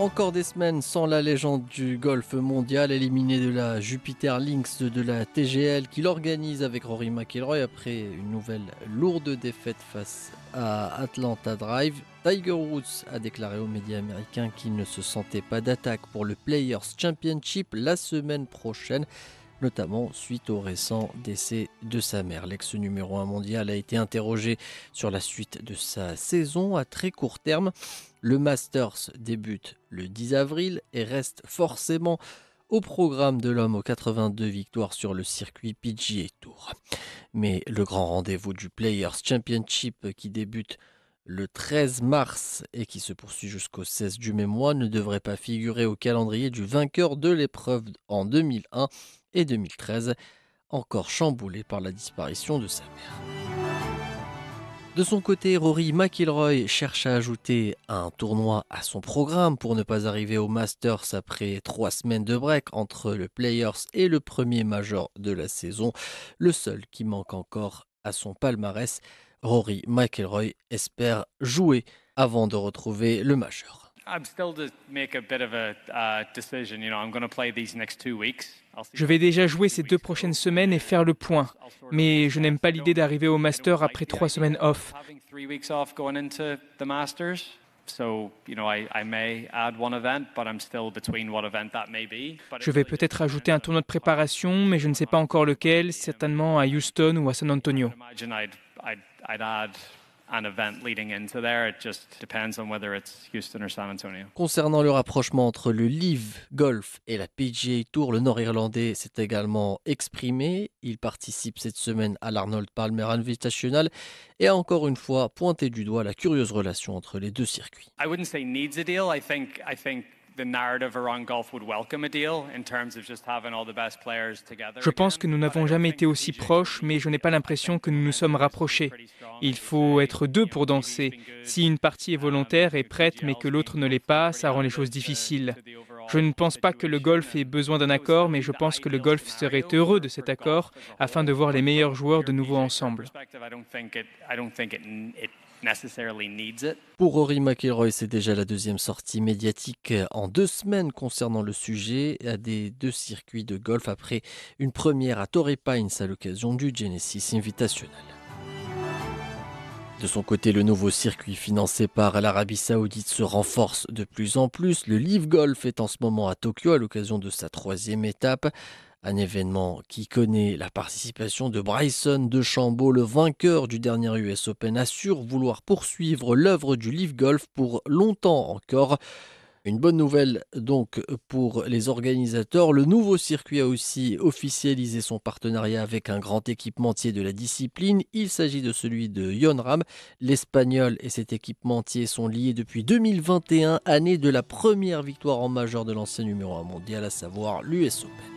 Encore des semaines sans la légende du golf mondial, éliminé de la Jupiter Links de la TGL qu'il organise avec Rory McIlroy après une nouvelle lourde défaite face à Atlanta Drive. Tiger Woods a déclaré aux médias américains qu'il ne se sentait pas d'attaque pour le Players Championship la semaine prochaine, notamment suite au récent décès de sa mère. L'ex numéro 1 mondial a été interrogé sur la suite de sa saison à très court terme. Le Masters débute le 10 avril et reste forcément au programme de l'homme aux 82 victoires sur le circuit PGA Tour. Mais le grand rendez-vous du Players Championship qui débute le 13 mars et qui se poursuit jusqu'au 16 du même mois ne devrait pas figurer au calendrier du vainqueur de l'épreuve en 2001 et 2013, encore chamboulé par la disparition de sa mère. De son côté, Rory McIlroy cherche à ajouter un tournoi à son programme pour ne pas arriver au Masters après 3 semaines de break entre le Players et le premier major de la saison, le seul qui manque encore à son palmarès. Rory McIlroy espère jouer avant de retrouver le majeur. Je vais déjà jouer ces 2 prochaines semaines et faire le point. Mais je n'aime pas l'idée d'arriver au Master après 3 semaines off. Je vais peut-être ajouter un tournoi de préparation, mais je ne sais pas encore lequel, certainement à Houston ou à San Antonio. Concernant le rapprochement entre le Live Golf et la PGA Tour, le Nord-Irlandais s'est également exprimé. Il participe cette semaine à l'Arnold Palmer Invitational et a encore une fois pointé du doigt la curieuse relation entre les deux circuits. Je pense que nous n'avons jamais été aussi proches, mais je n'ai pas l'impression que nous nous sommes rapprochés. Il faut être 2 pour danser. Si une partie est volontaire et prête, mais que l'autre ne l'est pas, ça rend les choses difficiles. Je ne pense pas que le golf ait besoin d'un accord, mais je pense que le golf serait heureux de cet accord afin de voir les meilleurs joueurs de nouveau ensemble. Pour Rory McIlroy, c'est déjà la deuxième sortie médiatique en 2 semaines concernant le sujet à des 2 circuits de golf après une première à Torrey Pines à l'occasion du Genesis Invitational. De son côté, le nouveau circuit financé par l'Arabie Saoudite se renforce de plus en plus. Le Live Golf est en ce moment à Tokyo à l'occasion de sa 3e étape. Un événement qui connaît la participation de Bryson DeChambeau, le vainqueur du dernier US Open, assure vouloir poursuivre l'œuvre du Live Golf pour longtemps encore. Une bonne nouvelle donc pour les organisateurs. Le nouveau circuit a aussi officialisé son partenariat avec un grand équipementier de la discipline. Il s'agit de celui de Yonram. L'Espagnol et cet équipementier sont liés depuis 2021, année de la première victoire en majeur de l'ancien numéro 1 mondial, à savoir l'US Open.